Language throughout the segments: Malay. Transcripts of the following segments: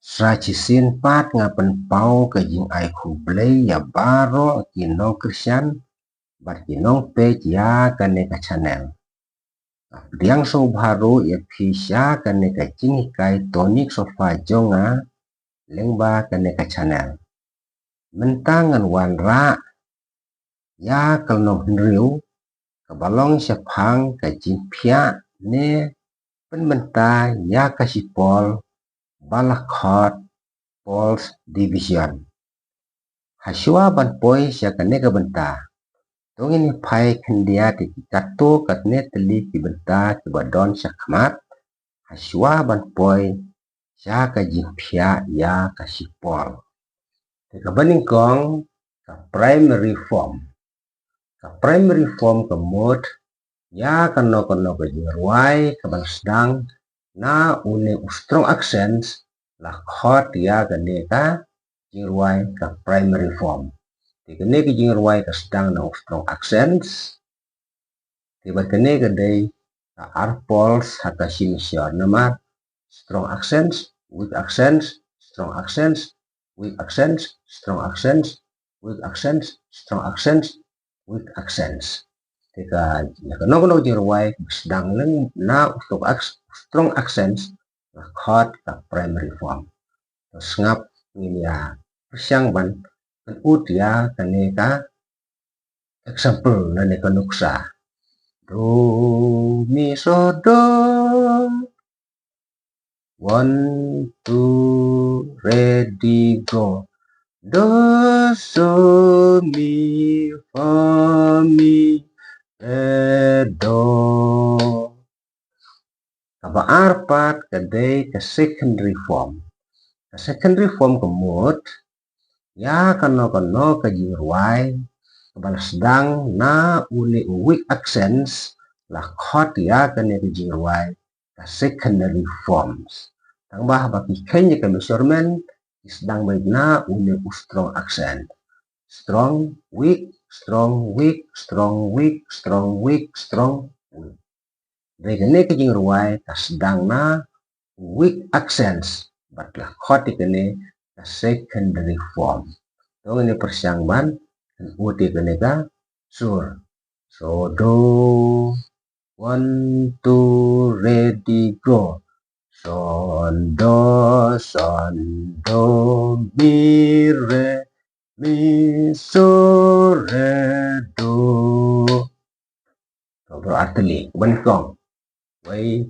Srachisin pat ngapen pau ke jing ai khu blei ya baro kinong Christian bar kinong page ya kane ka channel. Diang so baru ya pisha kane ka jing kai tonic sofa jonga lengba kane ka channel. Mentangan wan ra ya kalnong hnriu kabalong syapang ka jing pia ne penmenta ya kasipol balakot Paul's Division. Hasua ban poi siya kane ka benta. Tongin ni pai kendia ti kato katne teli ki benta ki badon siya kamat. Hasua ban poi siya ka jimpia ya kasipol. Tika baning kong ka primary form. Ka primary form ka mod ya kano ka jirwai ka balasdang na une strong accents la khot ya kane ka jirwai ka primary form. Kane ka jirwai ka sedang na strong accents. Tiba kane ka day ka arpols haka simisyon nama strong accents, weak accents, strong accents, weak accents, strong accents, weak accents, strong accents, weak accents. Tika nakanog jirwai sedang na strong accents la khot ka primary form. Terus ngap ini ya persyang ban kan ut ya kane ka example na ne kanuksa do mi so do 1 2 ready go do so mi fa mi re do. Kaba arpat kadai ka secondary form. Ka secondary form kemud ya kano ka jirwai kebalasdang na uni weak accents la khot ya kane ka jirwai ka secondary forms. Tambah baki kenya ka measurement isdang baik na uni strong accent. Strong, weak, strong, weak, strong, weak, strong, weak, strong, weak. Dari kane ka jirwai ka sedang na weak accents. Batlah khot kane ka secondary form. Tong ini persyang ban uti kane ka sur. So do 1 2 ready go. Son do mi re mi so re do. So berarti li benkong. Wait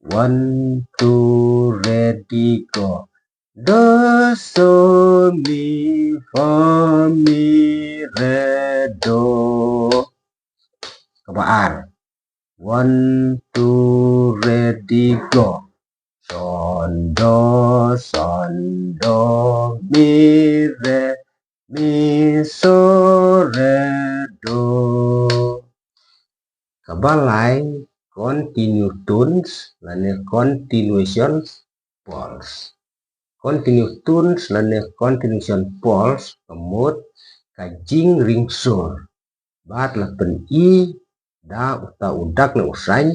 1 2 ready go. Do so mi fa mi re do. Kebaar 1 2 ready go. Son do mi re mi so re do. Kabalai continue tones lane continuation pulse. Continue tones lane continuation pulse kemud kajing ring sur. Bat lapen i da uta udak na usai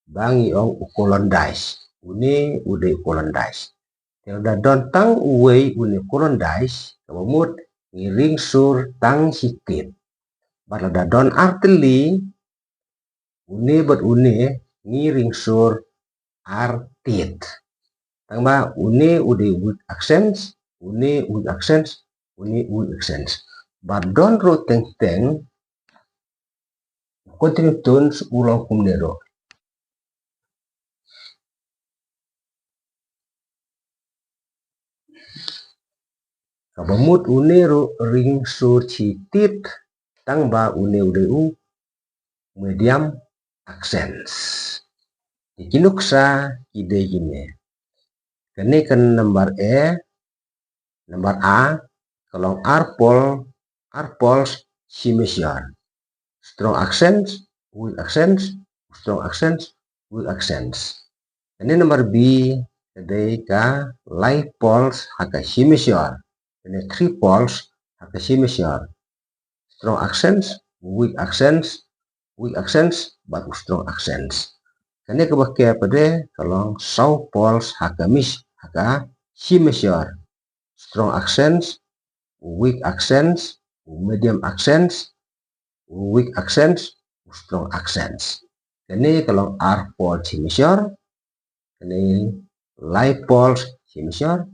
bangi ong ukolondais. Uni ude ukolondais. Tiada dontang uwei uni ukolondais kemud ngiring sur tang sitit. Bat lada don arteli uni bat uni ngiring sur artit. Tambah uni ude weak accents, uni weak accents, uni weak accents. But don't ro teng continue tones ulang kumnero. Kabamut uni ro ring sur citit tangba uni ude medium accents. Ikinuksa ide gini. Kene kan nomor nomor A kalau arpols simission. Strong accents, weak accents, strong accents, weak accents. Ini nomor B kadai ka light pulse haka simission. Ini tripols haka simission. Strong accents, weak accents, but strong accents. Kane ke bakia pada kalau South Poles haka si measure strong accents, weak accents, medium accents, weak accents, strong accents. Kane kalau R Pole si measure, kane light Poles si measure,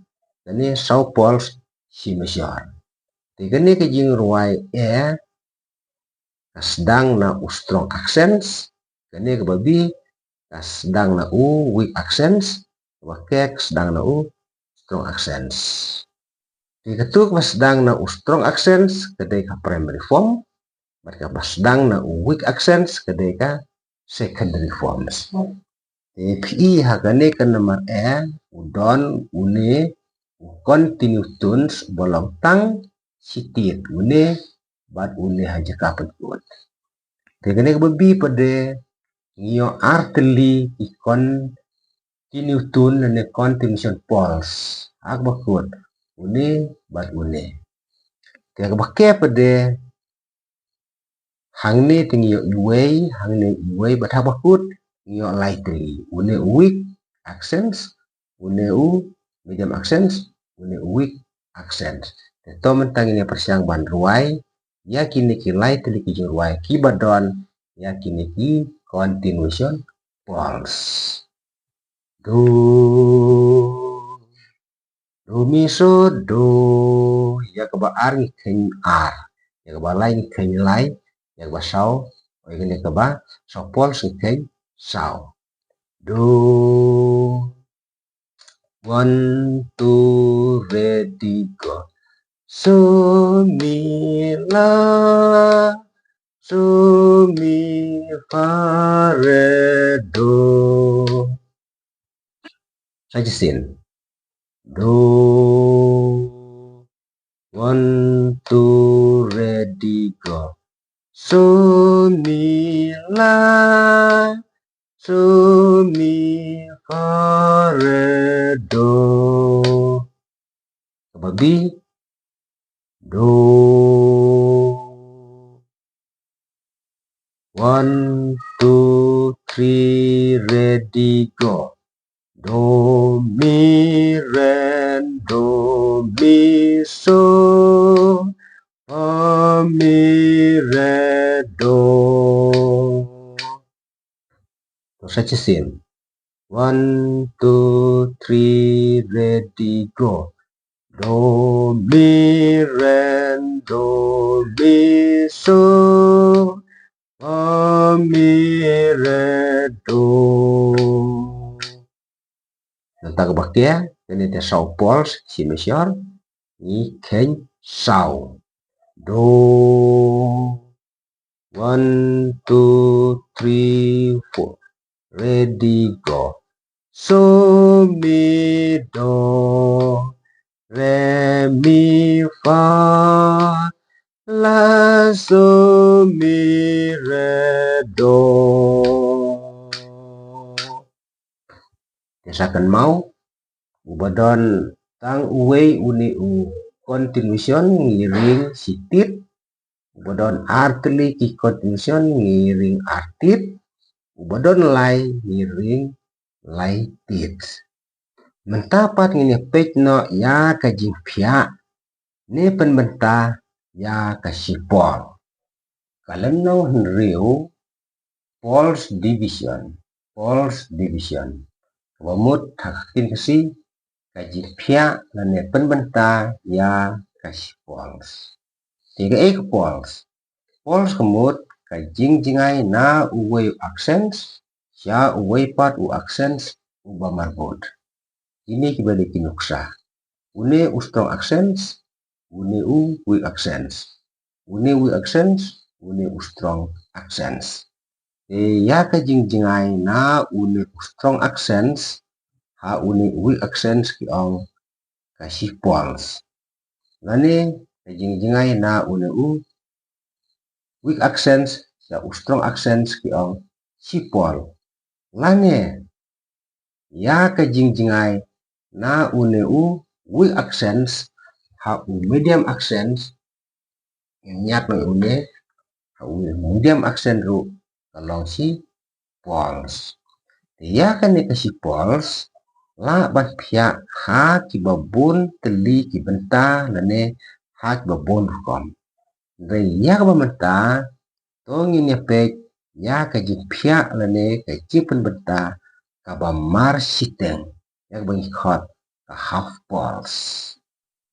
kane South Poles si measure. Thì kane ke jing ruai sedang na strong accents, kane ke babi sedang na weak accents, wakek sedang na strong accents. Di ketuk sedang na strong accents kedai ka primary form, mereka sedang na weak accents kedai ka secondary forms. Di pi hakane ke nomor udon une continue tones bolong tang sitit une bat une haja kapet kuat. Di kane ke babi pada ngio arteli ikon continue tune ne continuation pulse ak bakut une bat une kaya bakke pada hangne tingio iway hangne iway bat hak bakut ngio lightly une weak accents une medium accents une weak accents to mentang ini persiang ban ruai ya kini ki lightly ki ruai ki badon ya kini ki continuation pulse. Do mi so do ya ke ba ar ni ken ar ya ke ba lai ni ken lai ya ke ba sao o ini ke ba so pol si ken sao. Do 1 2 ready go. So mi la so mi fa re do. Saja sin. Do 1 2 ready go. So mi la so mi fa re do. Babi do 1 2 3 ready go. Do mi re do mi so fa mi re do. Terus saja sin. 1 2 3 ready go. Do mi re do mi so fa mi re do. Tentang baktia ini te sau pols si measure ni ken sau. Do 1 2 3 4 ready go. So mi do re mi fa la so mi re do. Kesakan mau ubadon tang uwei uni u continuation ngiring sitit ubadon artli ki continuation ngiring artit ubadon lai ngiring lai tit. Mentapat ngini pej no ya kajing pia ni penbenta ya kasipol. Kalau no henriu Poles division. Wamut hakin kasi kajing pia nane penbenta ya kasipols. Tiga pols. Pols kemut kajing jingai na uwei accents ya uwei part u accents uba marbot. Ini kibali kinuksa. Une strong accents, une weak accents. Une weak accents, une strong accents. Ya kajing jingai na une strong accents ha une weak accents ki ong kasih pols. Nani kajing jingai na une weak accents ya strong accents ki ong sipol. Lane ya kajing jingai na une weak accents ha medium accents nyat no une ha medium accent ru kalau si pols. Ya kan ni kasi pols la ban pia ha ki babun teli ki benta lane ha ki babun kom re ya ka benta tongin ya pe ya ka ji pia lane ka ji pen benta ka ba mar siteng ya ba khot ka half pols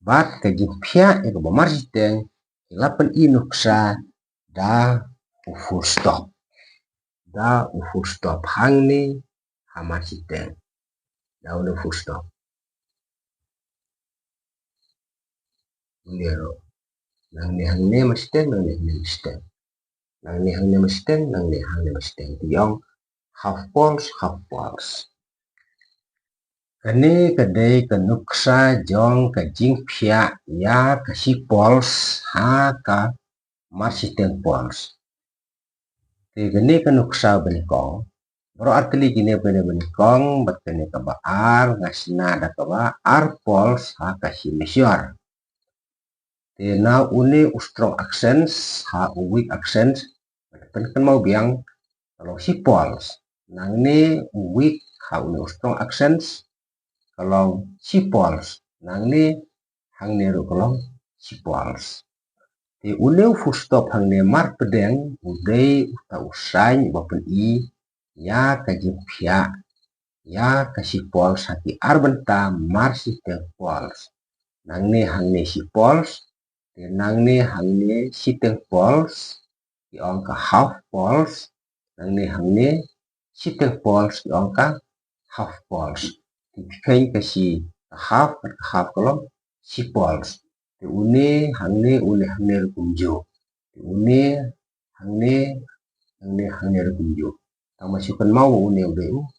bat ka ji pia ya ka ba mar siteng lapan inuksa da full stop da full stop hang ni hamar siteng da udah full stop Lero. Nang ni hang ne masteng nang ni masteng. Nang ni hang ne masteng nang ni hang ne masteng. Tiong half poles. Kani kadai kanuksa jong ka jing pia ya ka si poles ha ka marsiteng poles. Ti kani kanuksa benikong. Bro artili kini benikong bat kani ka ba ar ngasna da ka ba ar poles ha ka si mesyar. Now uni strong accents ha weak accents kan mau biang kalau si pols nang ni weak ha uni strong accents kalau si pols nang ni hang ni ru kalau si pols ti uni full stop hang ni mar pedeng udai uta usai bapen i ya kajipia ya kasi pols hati arbenta mar si pols nang ni hang ni si pols nang ni hang ni siteng pols di angka half pols nang ni hang ni siteng pols di angka half pols dibikin kasi half kalau si pols di uni hang ni rukunjo di uni hang ni rukunjo tang masukkan mau uni udah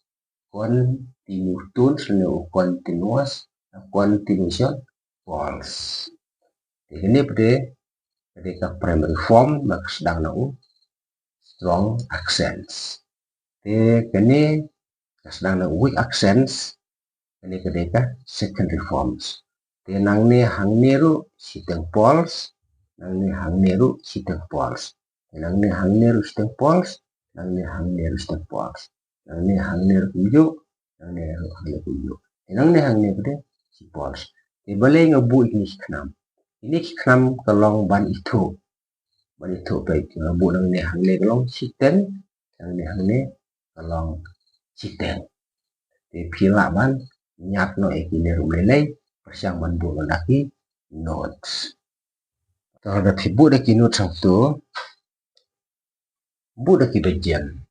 continuous continuous continuation pols ini pada primary form maka sedang nau strong accents. Kini sedang nau weak accents. Ini kedeka secondary forms. Nang ni hang niru siteng pols, nang ni hang niru siteng pols. Nang ni hang niru siteng pols, nang ni hang niru siteng pols. Nang ni hang niru kunju, nang ni hang niru kunju. Nang ni hang niru si pols. Boleh ngebu ini kenam. Ini kenam kelong ban itu baik bu nang ni hang ni kelong siten nang ni hang ni kelong siten di pila ban nyat no ekine rumlelei persiang ban bu laki notes terhadap ibu daki notes sang tu bu daki bagian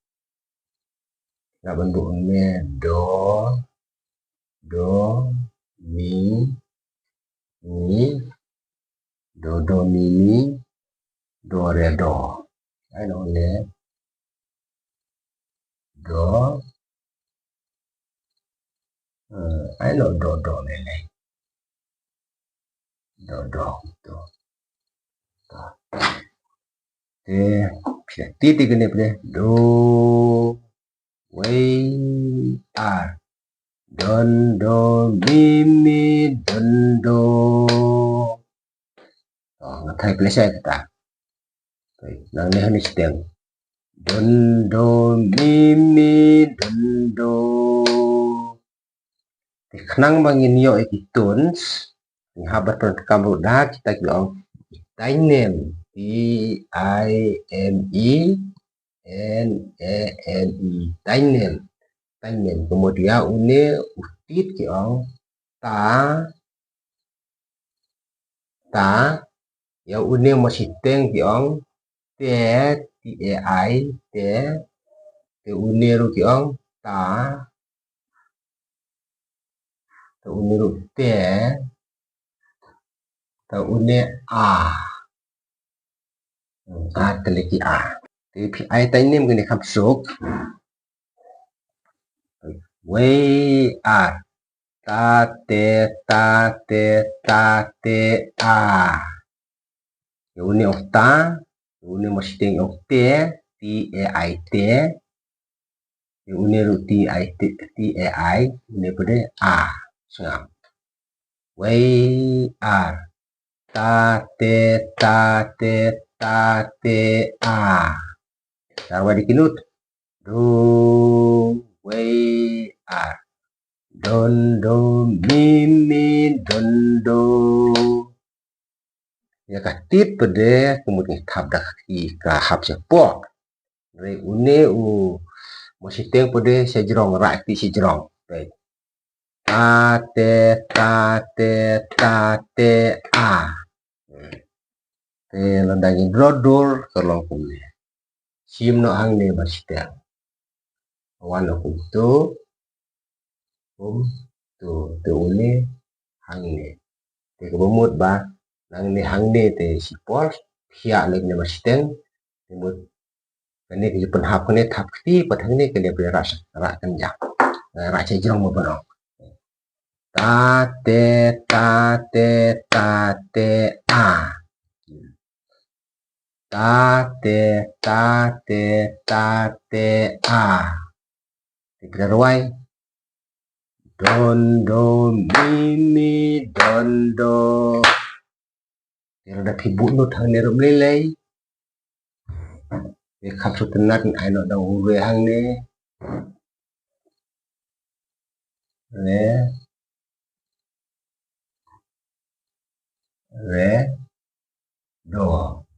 nggak ban bu ni do mi do mi do re do ai no le do ai no do lele do titik ini pada do we are don do mi don do ngatay plesai kata nang ni hanis tiang don do mi don do kenang bangin yo ikituns ni habat kamu dah kita bilang Tinem Tinem Tinem kemudian une utit kiong ta ya une masih teng kiong te te une ru kiong ta une ru te une teleki tapi ai Tinem gini kapsuk we tate Uni of ta, uni masting of te, te, uni ruti uni pada sengam. We are tate. Sarwa dikinut. Do we are. Don do mi mi don do. Ya katit pada kemudian tahap dah kahap sepok. Re une u masih teng pada sejrong rak ti sejrong. Baik. Ta te a. Te landangin brodol kalau kumne. Sim no hang ne masih teng. Awan aku tu une hang ne. Te kebumut ba nang ne hang ne te sipol pia ne ne masih teng. Kebumut kene ke pen hap kene thap ti patang ne kene be rak kenjang. Rak sejrong mo bono. Ta te a. Ta te a. Tiga ruai. Don do mi don do. Yang ada ibu nu thang ne rum lelai. Ye khap su tenat ai no da ure hang ne. Re do.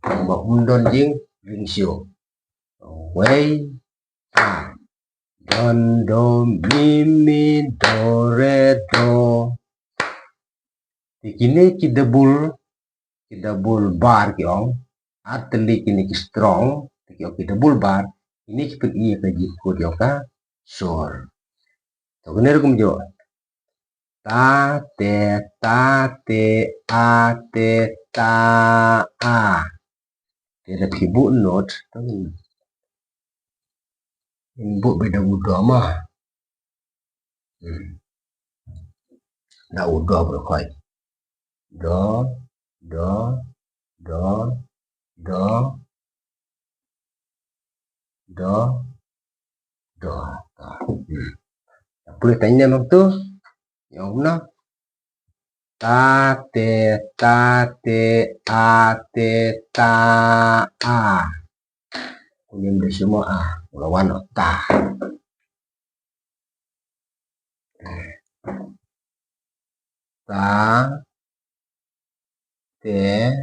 Ba don jing ring siu. Wei a. Don do mi do re do. Kini kita bul bar ki ong atli kini ki strong kita bul bar ini kita iya ka jiko ka sur to kene kum jo ta te a te ta a dia ibu not to ibu beda udah mah na udah berkoi do do do do do do. Boleh tanya waktu yang mana? Ta te a te ta a. Kemudian di semua a lawan ta. Ta te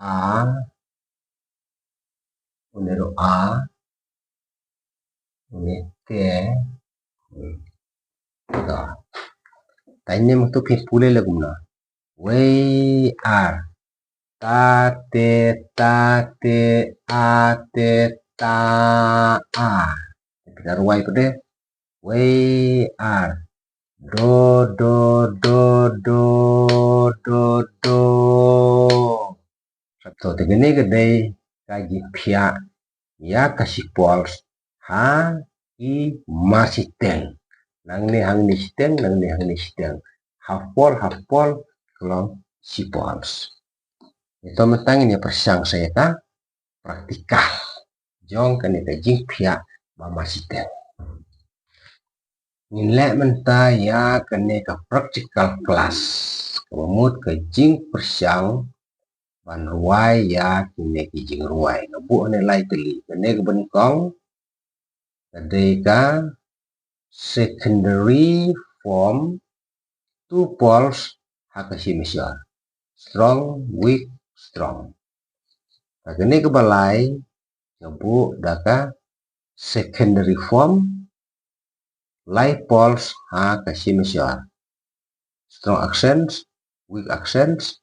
a unero a te da tanya waktu pipule lagu na we are ta te a te ta a kita ruai pada we are do do do do do do. Sabtu tegene gede kaji pia ya kasih pols ha I masih teng nang ne hang ni steng nang ne hang ni steng half pol kalau si pols itu mentang ini persang saya ta praktikal jong kan itu jing pia ba masih teng nilai menta ya kene ka practical class kemut ke jing persang ban ruai ya kene ki jing ruai bu nilai teli kene ke benkong kadeka secondary form two poles hakasimisyon strong weak strong kene ke balai bu daka secondary form light poles hakasimisyon strong accents weak accents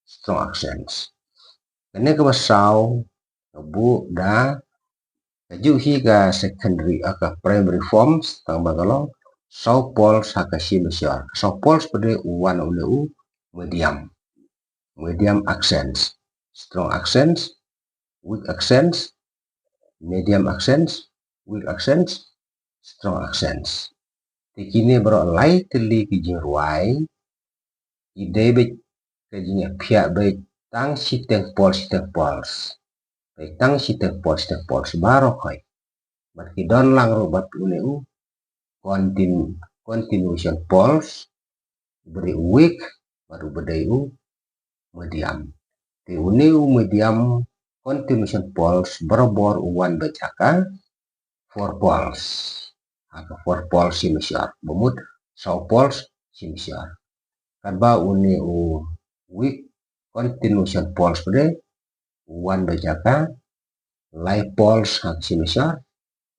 strong accents kene ke basau bu da kaju higa secondary aka primary forms tang bagalo sau poles hakasimisyon sau poles pada uwan uleu medium accents strong accents weak accents medium accents weak accents strong accents tikini bro lai teli kijing ruai ide be kajinya pia be tang siteng pols tang siteng pols baro koi berarti don lang robat uleu continuation pols beri weak baru bedeu medium ti uneu medium continuation poles berobor uwan bejaka 4 poles. Haka 4 poles si mesior. Bumut 6 poles si mesior. Karba uni weak continuation poles pada uwan bejaka live poles hak si mesior.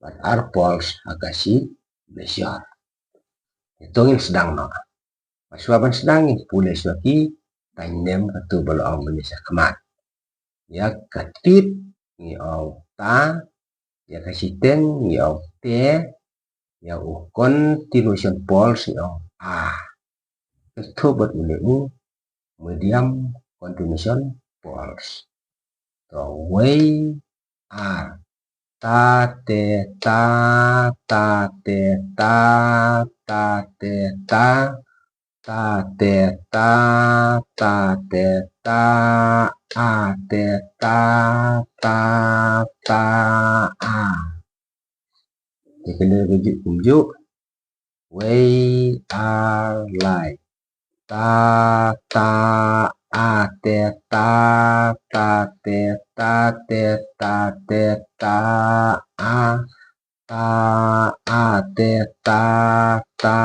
But R poles haka si mesior. Hitungin sedang no. Masuaban sedang pulih suaki tanyem katu balo ang Malaysia kemat. Ya ketit ni au ta ya kasiteng ni au te ya continuation poles ni au a. Itu buat uni medium continuation poles. So way R ta te ta ta te ta ta te ta ta te ta ta te ta a te ta ta ta a. Thì cái nơi cái cùng dụ way are like ta ta a te ta ta te ta te ta te ta a te ta ta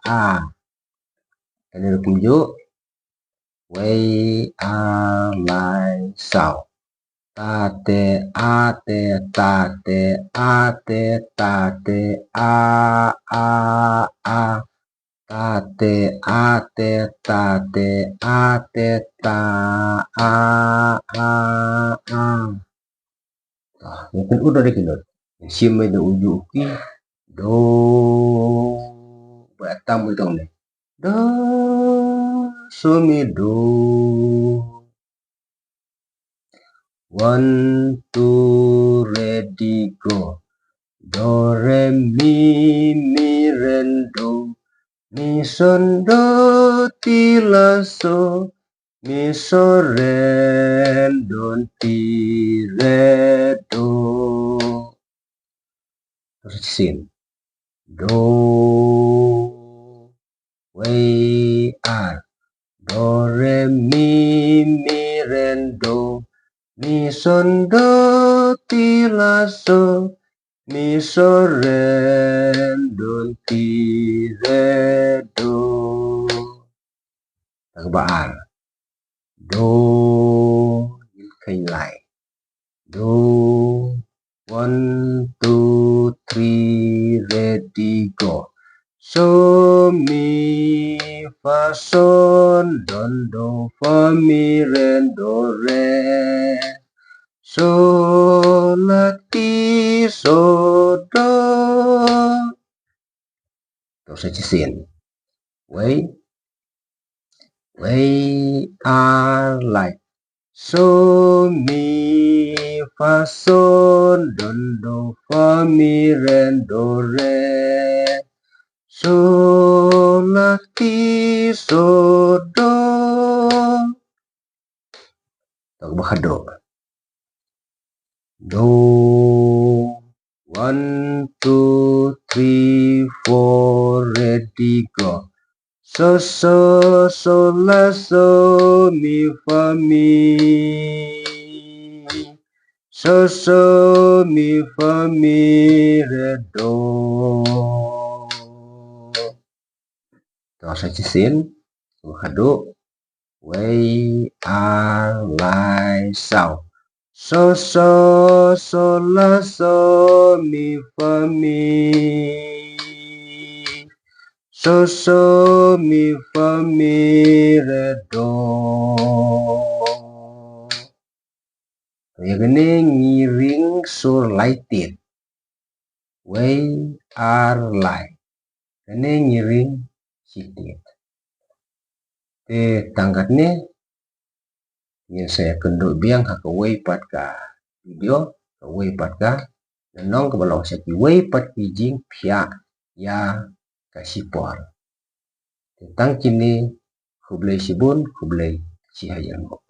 a. Cái này là cùng dụ way are like sau ta te a te ta te a te ta te a ta te a te ta te a te ta mungkin udah deh kinot sim may do uju ki do batam itong ne do so mi do 1 2 ready go do re mi re do mi son do ti la so mi so re do ti re do. Terus sin do way are do re mi re do mi son do ti la so mi so re do ti re do. Các bạn do khay lại do 1 2 3 ready go so mi fa son don do fa mi re do re so la ti so do. Tôi sẽ xin way are like so mi fa son don do fa mi re do re so la ti so do. Tôi bắt đầu do 1 2 3 4 ready go so la so mi fa mi so mi fa mi re do. Tôi sẽ xin hadu way are like sau so la so mi fa mi so mi fa mi re do. Yang ini ngiring sur lighted way are like ini ngiring sitit. Tanggatnya yang saya kenduk biang hak way pat ka video ka way pat ka nanong ka balong sa ki way pat ki jing pia ya kasipor tentang kini kublai sibun kublai si hayan mo.